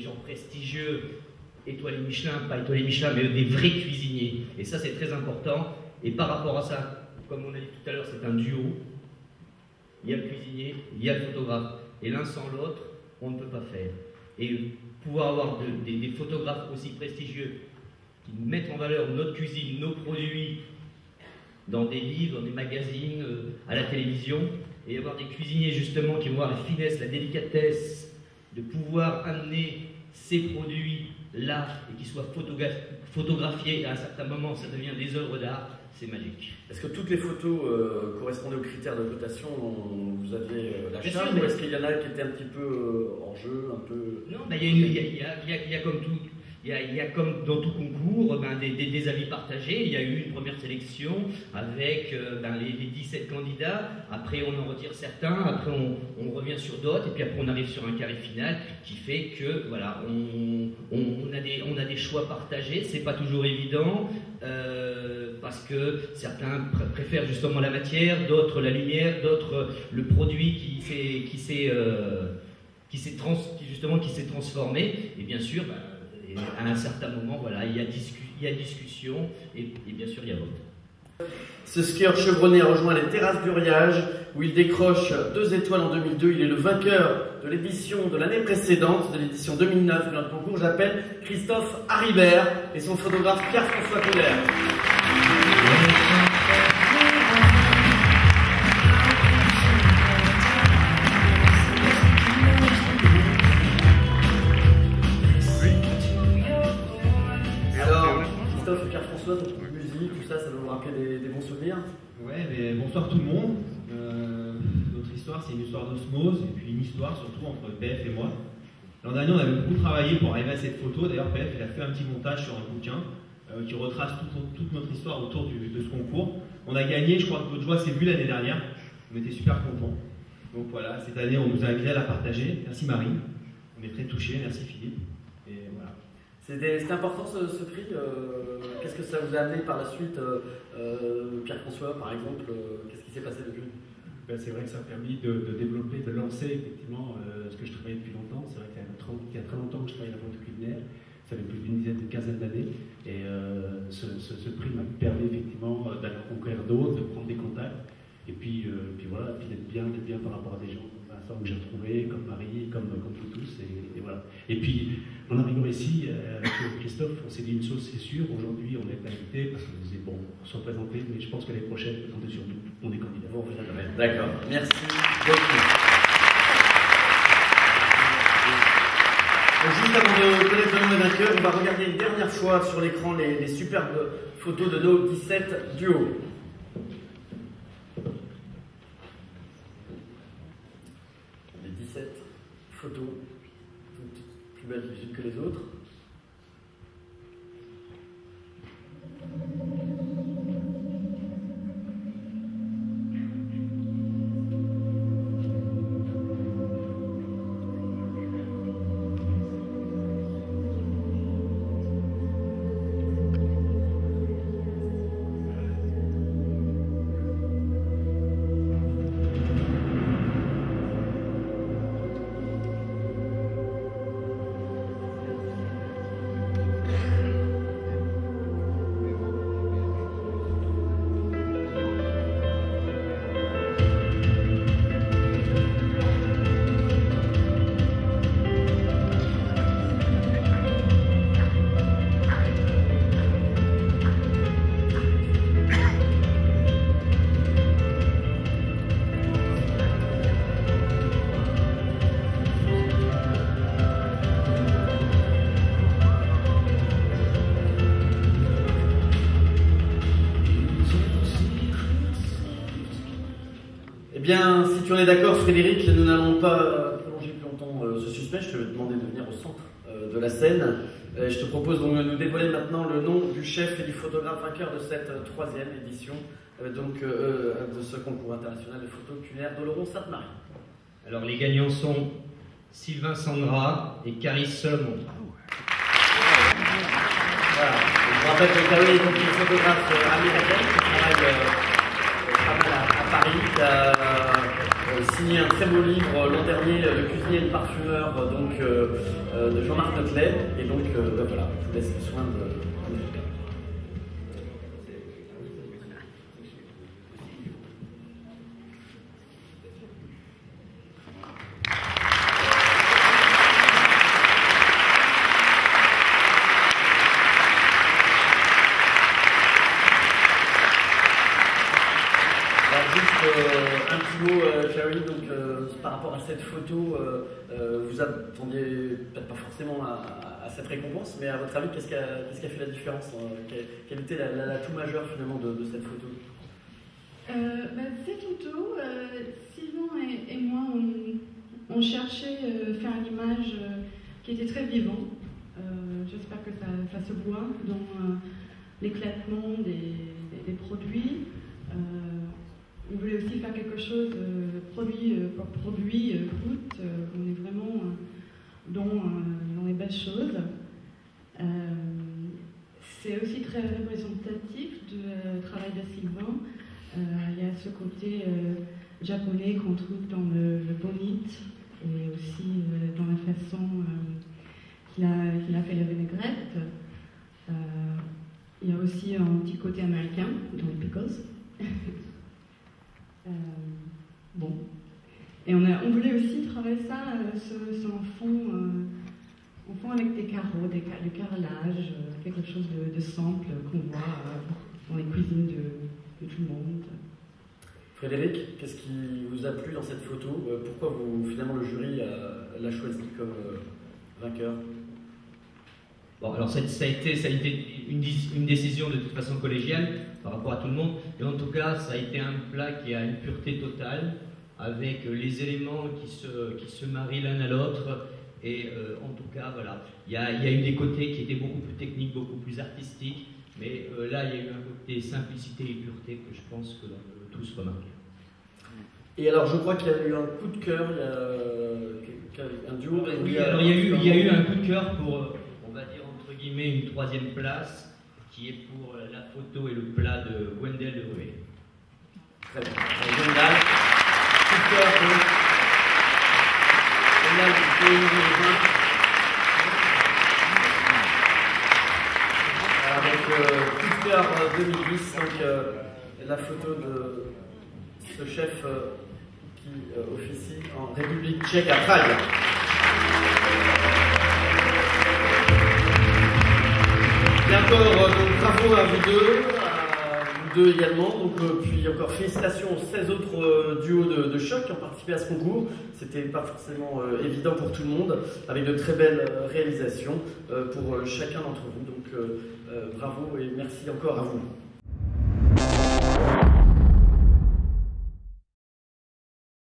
gens prestigieux, étoilés Michelin, pas étoilés Michelin, mais des vrais cuisiniers. Et ça, c'est très important. Et par rapport à ça, comme on a dit tout à l'heure, c'est un duo. Il y a le cuisinier, il y a le photographe. Et l'un sans l'autre, on ne peut pas faire. Et pouvoir avoir des photographes aussi prestigieux qui mettent en valeur notre cuisine, nos produits, dans des livres, dans des magazines, à la télévision, et avoir des cuisiniers justement qui vont avoir la finesse, la délicatesse de pouvoir amener ces produits là et qui soient photographiés, et à un certain moment ça devient des œuvres d'art, c'est magique. Est-ce que toutes les photos correspondaient aux critères de cotation dont vous aviez la Bien charge, sûr, ou est-ce qu'il y en a qui étaient un petit peu hors jeu, un peu... Non, ben, il y a comme tout. Il y a comme dans tout concours des avis partagés. Il y a eu une première sélection avec les 17 candidats. Après, on en retire certains. Après, on revient sur d'autres. Et puis après, on arrive sur un carré final qui fait que voilà, on a des choix partagés. C'est pas toujours évident parce que certains préfèrent justement la matière, d'autres la lumière, d'autres le produit qui s'est transformé. Et bien sûr, à un certain moment, voilà, il y a discussion et bien sûr il y a vote. Ce skieur chevronné a rejoint les terrasses du Riage où il décroche 2 étoiles en 2002. Il est le vainqueur de l'édition de l'année précédente, de l'édition 2009 de notre concours. J'appelle Christophe Haribert et son photographe Pierre-François Colère. Pierre-François, votre musique, tout ça, ça va vous rappeler des bons souvenirs? Ouais, mais bonsoir tout le monde. Notre histoire, c'est une histoire d'osmose et puis une histoire surtout entre PF et moi. L'an dernier, on avait beaucoup travaillé pour arriver à cette photo. D'ailleurs, PF il a fait un petit montage sur un bouquin qui retrace toute notre histoire autour de ce concours. On a gagné, je crois que votre joie s'est vue l'année dernière. On était super contents. Donc voilà, cette année, on nous a invité à la partager. Merci Marie. On est très touchés. Merci Philippe. Et voilà. C'était important ce prix. Qu'est-ce que ça vous a amené par la suite, Pierre-François, par exemple? Qu'est-ce qui s'est passé depuis? Ben, c'est vrai que ça a permis de développer, de lancer effectivement ce que je travaillais depuis longtemps. C'est vrai qu'il y a très longtemps que je travaille à la vente culinaire. Ça fait plus d'une quinzaine d'années. Et ce prix m'a permis effectivement d'aller conquérir d'autres, de prendre des contacts. Et puis voilà, puis d'être bien par rapport à des gens comme Vincent que j'ai retrouvé, comme Marie, comme vous tous. Et voilà. Et puis, en arrivant ici, avec Christophe, on s'est dit une chose, c'est sûr. Aujourd'hui, on est invité parce qu'on disait, bon, on se représentait, mais je pense que l'année prochaine, comptez sur nous, on est candidat. Bon, d'accord, merci beaucoup. Juste avant de connaître le nom des vainqueurs, on va regarder une dernière fois sur l'écran les superbes photos de nos 17 duos. Les 17 photos, toutes plus belles les unes que les autres. Eh bien, si tu en es d'accord, Frédéric, nous n'allons pas prolonger plus longtemps ce suspense. Je te vais demander de venir au centre de la scène. Je te propose donc de nous dévoiler maintenant le nom du chef et du photographe vainqueur de cette 3e édition de ce concours international de photos culinaires d'Oloron-Sainte-Marie. Alors, les gagnants sont Sylvain Sandra et Caris Solomon. Voilà. Je vous rappelle que Caris est donc une photographe américaine qui travaille pas mal à Paris, qui a aussi signé un très beau livre l'an dernier, Le cuisinier et le parfumeur, de Jean-Marc Notelet. Et donc, voilà, je vous laisse le soin de... Un petit mot, Clary, par rapport à cette photo, vous attendiez peut-être pas forcément à cette récompense, mais à votre avis, qu'est-ce qui a fait la différence, quel était l'atout majeur finalement de cette photo? Cette photo, Sylvain et moi, on cherchait faire une image qui était très vivante. J'espère que ça se voit dans l'éclatement des produits. On voulait aussi faire quelque chose produit par produit, coûte. On est vraiment dans les belles choses. C'est aussi très représentatif du travail de Sylvain. Il y a ce côté japonais qu'on trouve dans le bonite et aussi dans la façon qu'il a fait la vinaigrette. Il y a aussi un petit côté américain dans les pickles. Bon. Et on voulait aussi travailler ça, c'est un fond avec des carreaux, du carrelage, quelque chose de simple qu'on voit dans les cuisines de tout le monde. Frédéric, qu'est-ce qui vous a plu dans cette photo? Pourquoi finalement le jury l'a choisi comme vainqueur? Bon, alors ça a été une décision de toute façon collégiale par rapport à tout le monde, et en tout cas ça a été un plat qui a une pureté totale, avec les éléments qui se marient l'un à l'autre, et en tout cas voilà, il y a eu des côtés qui étaient beaucoup plus techniques, beaucoup plus artistiques, mais là il y a eu un côté simplicité et pureté que je pense que tous remarquent. Et alors je crois qu'il y a eu un coup de cœur, il y a un duo. Oui, alors il y a eu un coup de cœur pour, on va dire entre guillemets, une troisième place, qui est pour la photo et le plat de Wendell de Bruet. Très bien. Wendell, coup de cœur de Wendell avec coup de cœur 2010, donc la photo de ce chef qui officie en République tchèque à Prague. Et encore, donc bravo à vous deux également. Donc, puis encore félicitations aux 16 autres duos de choc qui ont participé à ce concours. C'était pas forcément évident pour tout le monde, avec de très belles réalisations pour chacun d'entre vous. Donc bravo et merci encore à vous.